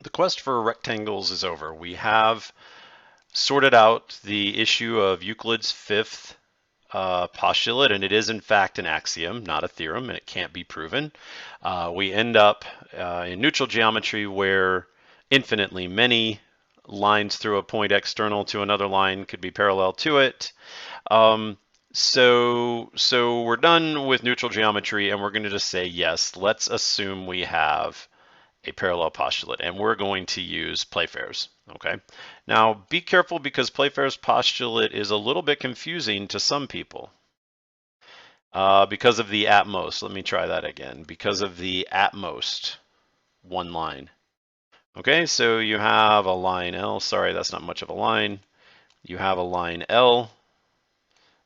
The quest for rectangles is over. We have sorted out the issue of Euclid's fifth postulate, and it is in fact an axiom, not a theorem, and it can't be proven. We end up in neutral geometry where infinitely many lines through a point external to another line could be parallel to it. So we're done with neutral geometry, and we're going to just say, yes, let's assume we have a parallel postulate, and we're going to use Playfair's. Okay. Now, be careful because Playfair's postulate is a little bit confusing to some people because of the at most. Let me try that again. Because of the at most one line. Okay, so you have a line L. Sorry, that's not much of a line. You have a line L.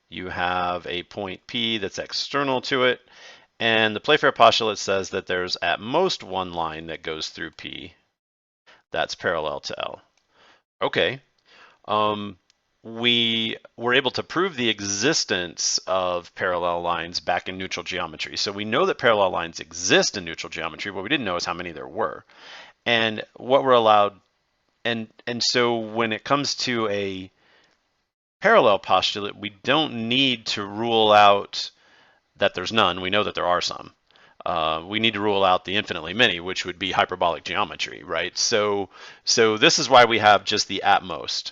You have a point P that's external to it. And the Playfair postulate says that there's at most one line that goes through P that's parallel to L. Okay. We were able to prove the existence of parallel lines back in neutral geometry. So we know that parallel lines exist in neutral geometry. What we didn't know is how many there were. And what we're allowed, and so when it comes to a parallel postulate, we don't need to rule out that there's none. We know that there are some. We need to rule out the infinitely many, which would be hyperbolic geometry, right? So this is why we have just the at most.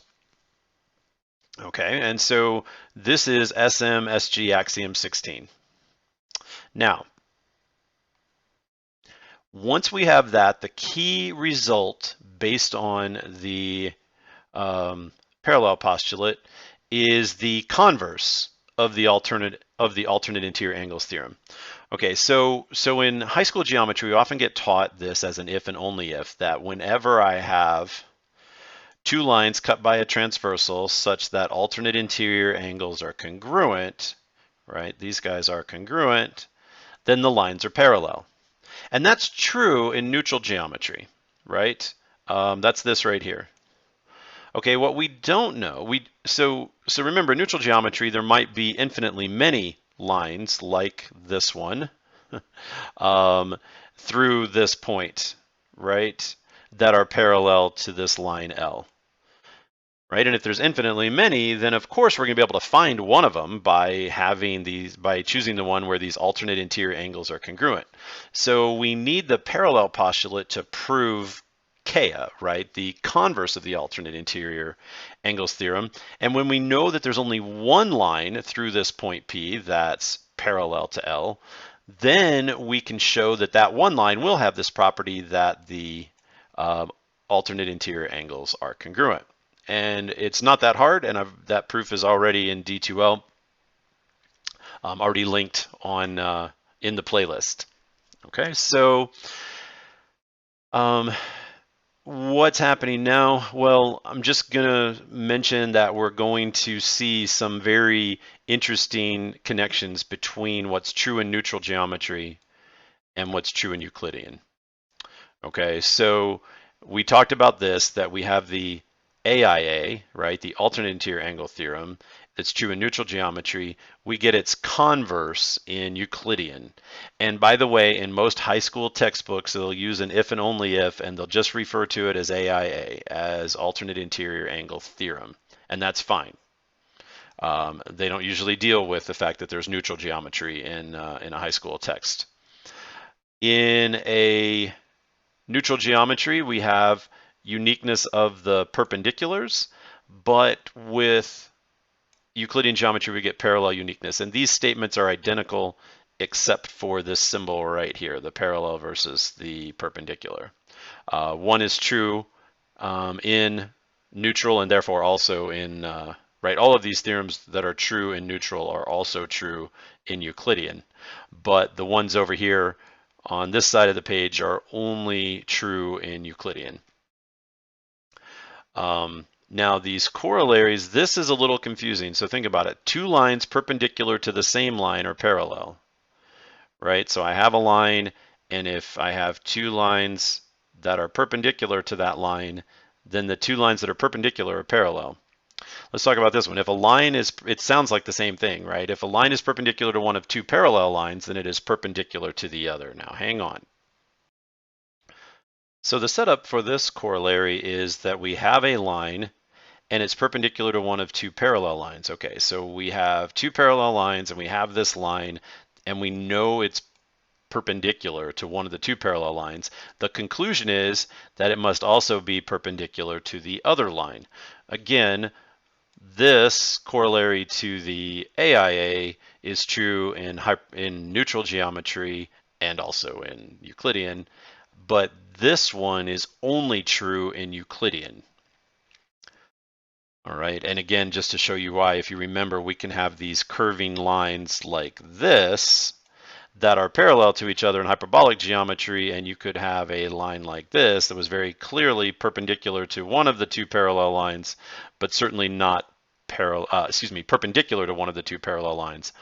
Okay, and so this is SMSG axiom 16. Now, once we have that, the key result based on the parallel postulate is the converse of the alternate interior angles theorem. Okay, so in high school geometry, we often get taught this as an if and only if, that whenever I have two lines cut by a transversal such that alternate interior angles are congruent, right? These guys are congruent, then the lines are parallel. And that's true in neutral geometry, right? That's this right here. Okay, what we don't know, so remember, in neutral geometry, there might be infinitely many lines like this one through this point, right, that are parallel to this line L. Right, and if there's infinitely many, then of course we're going to be able to find one of them by choosing the one where these alternate interior angles are congruent. So we need the parallel postulate to prove Kea, right, the converse of the alternate interior angles theorem. And when we know that there's only one line through this point P that's parallel to L, then we can show that that one line will have this property that the alternate interior angles are congruent. And it's not that hard, and that proof is already in D2L, already linked on in the playlist. Okay, so what's happening now? Well, I'm just going to mention that we're going to see some very interesting connections between what's true in neutral geometry and what's true in Euclidean. Okay, so we talked about this, that we have the AIA, right, the alternate interior angle theorem. It's true in neutral geometry. We get its converse in Euclidean. And by the way, in most high school textbooks, they'll use an if and only if, and they'll just refer to it as AIA, as alternate interior angle theorem. And that's fine. They don't usually deal with the fact that there's neutral geometry in a high school text. In a neutral geometry, we have uniqueness of the perpendiculars, but with Euclidean geometry, we get parallel uniqueness. And these statements are identical except for this symbol right here, the parallel versus the perpendicular. One is true in neutral and therefore also in, right, all of these theorems that are true in neutral are also true in Euclidean. But the ones over here on this side of the page are only true in Euclidean. Now these corollaries, this is a little confusing. So think about it. Two lines perpendicular to the same line are parallel, right? So I have a line, and if I have two lines that are perpendicular to that line, then the two lines that are perpendicular are parallel. Let's talk about this one. If a line is, it sounds like the same thing, right? If a line is perpendicular to one of two parallel lines, then it is perpendicular to the other. Now hang on. So the setup for this corollary is that we have a line and it's perpendicular to one of two parallel lines. Okay, so we have two parallel lines and we have this line and we know it's perpendicular to one of the two parallel lines. The conclusion is that it must also be perpendicular to the other line. Again, this corollary to the AIA is true in neutral geometry and also in Euclidean, but this one is only true in Euclidean. All right, and again, just to show you why, if you remember, we can have these curving lines like this that are parallel to each other in hyperbolic geometry, and you could have a line like this that was very clearly perpendicular to one of the two parallel lines, but certainly not perpendicular to one of the two parallel lines,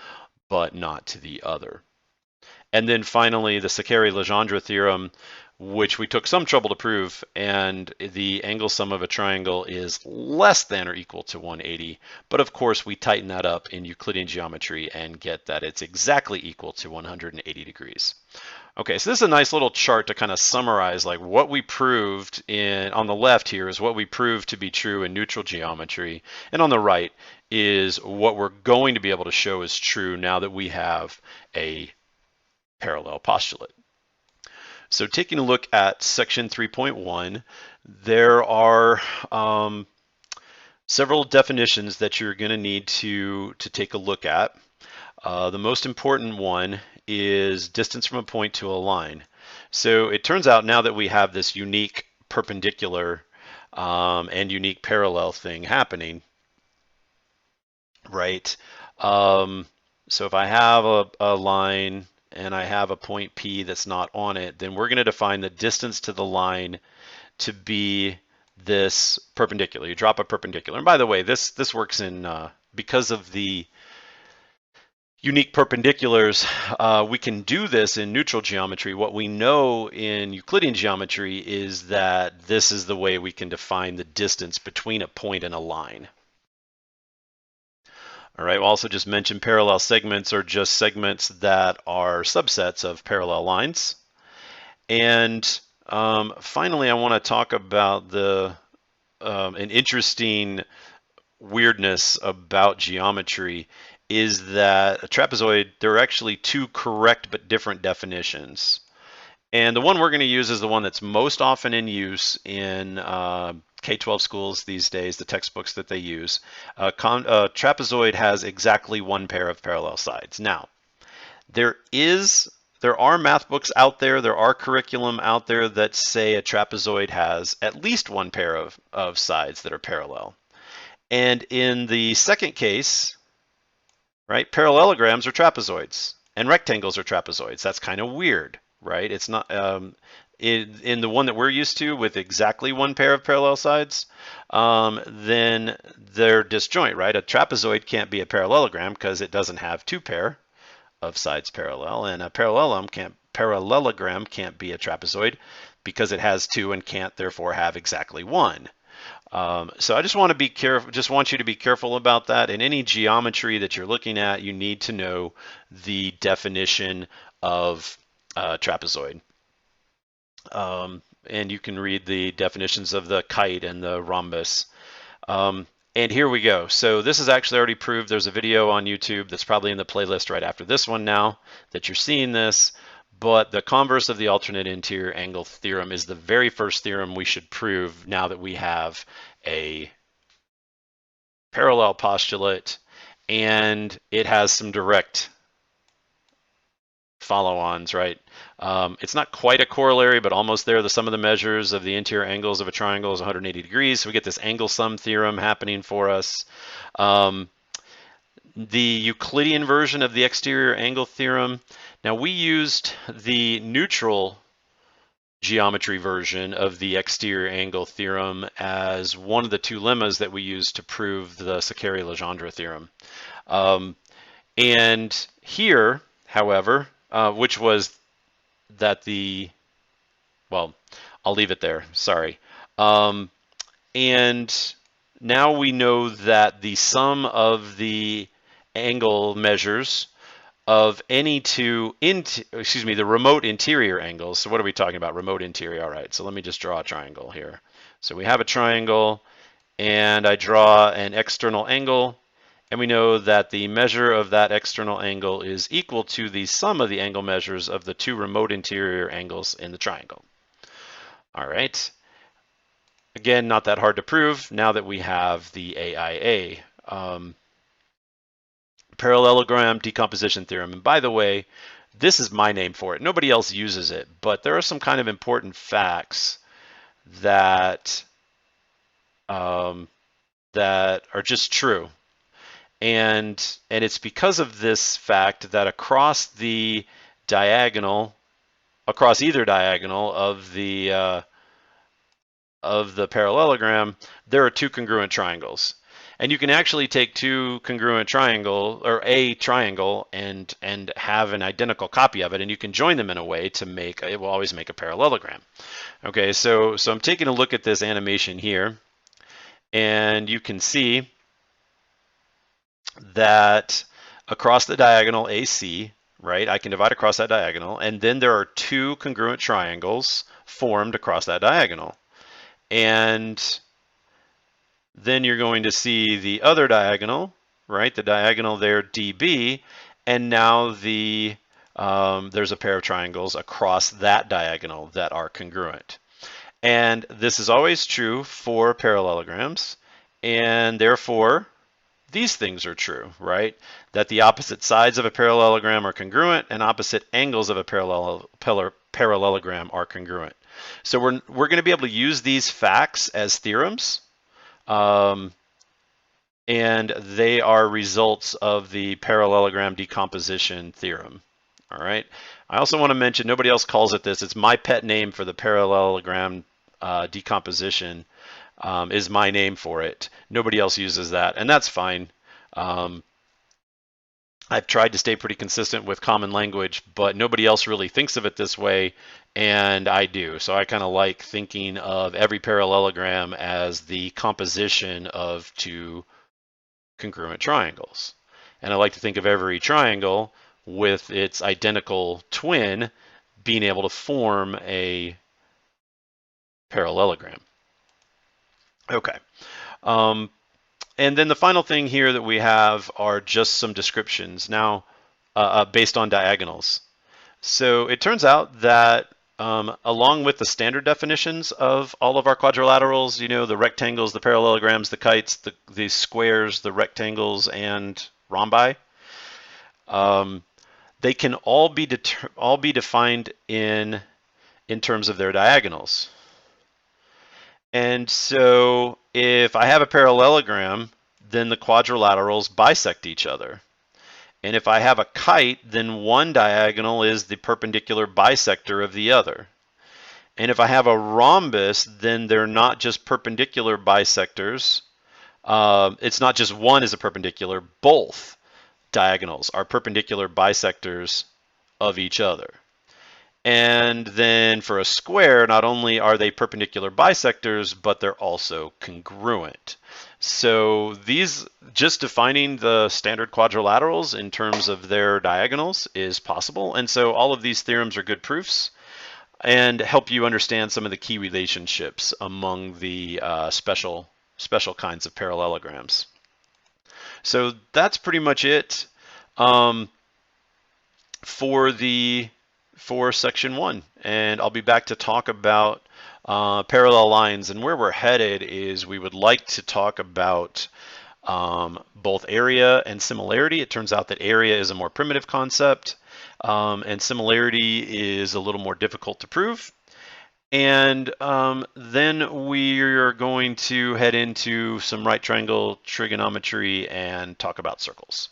but not to the other. And then finally, the Szekely-Legendre theorem, which we took some trouble to prove, and the angle sum of a triangle is less than or equal to 180. But of course, we tighten that up in Euclidean geometry and get that it's exactly equal to 180 degrees. Okay, so this is a nice little chart to kind of summarize like what we proved on the left here is what we proved to be true in neutral geometry, and on the right is what we're going to be able to show is true now that we have a parallel postulate. So taking a look at section 3.1, there are several definitions that you're going to need to take a look at. The most important one is distance from a point to a line. So it turns out now that we have this unique perpendicular and unique parallel thing happening, right? So if I have a line and I have a point P that's not on it, then we're going to define the distance to the line to be this perpendicular. You drop a perpendicular. And by the way, this works in, because of the unique perpendiculars, we can do this in neutral geometry. What we know in Euclidean geometry is that this is the way we can define the distance between a point and a line. All right, we'll also just mention parallel segments are just segments that are subsets of parallel lines. And finally, I want to talk about an interesting weirdness about geometry is that a trapezoid, there are actually two correct but different definitions. And the one we're going to use is the one that's most often in use in K-12 schools these days, the textbooks that they use. Trapezoid has exactly one pair of parallel sides. Now, there are math books out there, there are curriculum out there that say a trapezoid has at least one pair of sides that are parallel. And in the second case, right, parallelograms are trapezoids and rectangles are trapezoids. That's kind of weird, right? It's not in the one that we're used to with exactly one pair of parallel sides, then they're disjoint, right? A trapezoid can't be a parallelogram because it doesn't have two pair of sides parallel, and a parallelogram can't be a trapezoid because it has two and can't therefore have exactly one. So I just want to be careful. Just want you to be careful about that. In any geometry that you're looking at, you need to know the definition of trapezoid. And you can read the definitions of the kite and the rhombus. And here we go. So this is actually already proved. There's a video on YouTube that's probably in the playlist right after this one now that you're seeing this. But the converse of the alternate interior angle theorem is the very first theorem we should prove now that we have a parallel postulate, and it has some direct follow-ons, right? It's not quite a corollary, but almost there. The sum of the measures of the interior angles of a triangle is 180 degrees. So we get this angle sum theorem happening for us. The Euclidean version of the exterior angle theorem. Now we used the neutral geometry version of the exterior angle theorem as one of the two lemmas that we used to prove the Szekely-Legendre theorem. And here, however, which was that well, I'll leave it there, sorry. And now we know that the sum of the angle measures of any two, the remote interior angles. So what are we talking about? Remote interior. All right, so let me just draw a triangle here. So we have a triangle, and I draw an external angle, and we know that the measure of that external angle is equal to the sum of the angle measures of the two remote interior angles in the triangle. All right. Again, not that hard to prove now that we have the AIA. Parallelogram decomposition theorem. And by the way, this is my name for it. Nobody else uses it, but there are some kind of important facts that that are just true. And it's because of this fact that across the diagonal, across either diagonal of the parallelogram, there are two congruent triangles. And you can actually take two congruent triangle or a triangle and have an identical copy of it, and you can join them in a way to make it will always make a parallelogram. Okay, so I'm taking a look at this animation here, and you can see that across the diagonal AC, right, I can divide across that diagonal, and then there are two congruent triangles formed across that diagonal. And then you're going to see the other diagonal, right, the diagonal there, DB, and now there's a pair of triangles across that diagonal that are congruent. And this is always true for parallelograms, and therefore these things are true, right? That the opposite sides of a parallelogram are congruent and opposite angles of a parallelogram are congruent. So we're going to be able to use these facts as theorems, and they are results of the parallelogram decomposition theorem. All right. I also want to mention, nobody else calls it this. It's my pet name for the parallelogram decomposition. Is my name for it. Nobody else uses that, and that's fine. I've tried to stay pretty consistent with common language, but nobody else really thinks of it this way, and I do. So I kind of like thinking of every parallelogram as the composition of two congruent triangles. And I like to think of every triangle with its identical twin being able to form a parallelogram. Okay. And then the final thing here that we have are just some descriptions now based on diagonals. So it turns out that along with the standard definitions of all of our quadrilaterals, you know, the rectangles, the parallelograms, the kites, the squares, the rectangles, and rhombi, they can all be defined in terms of their diagonals. And so if I have a parallelogram, then the quadrilaterals bisect each other. And if I have a kite, then one diagonal is the perpendicular bisector of the other. And if I have a rhombus, then they're not just perpendicular bisectors. It's not just one is a perpendicular. Both diagonals are perpendicular bisectors of each other. And then for a square, not only are they perpendicular bisectors, but they're also congruent. So these, just defining the standard quadrilaterals in terms of their diagonals is possible. And so all of these theorems are good proofs and help you understand some of the key relationships among the special kinds of parallelograms. So that's pretty much it for section 1, and I'll be back to talk about parallel lines. And where we're headed is we would like to talk about both area and similarity. It turns out that area is a more primitive concept, and similarity is a little more difficult to prove. And then we're going to head into some right triangle trigonometry and talk about circles.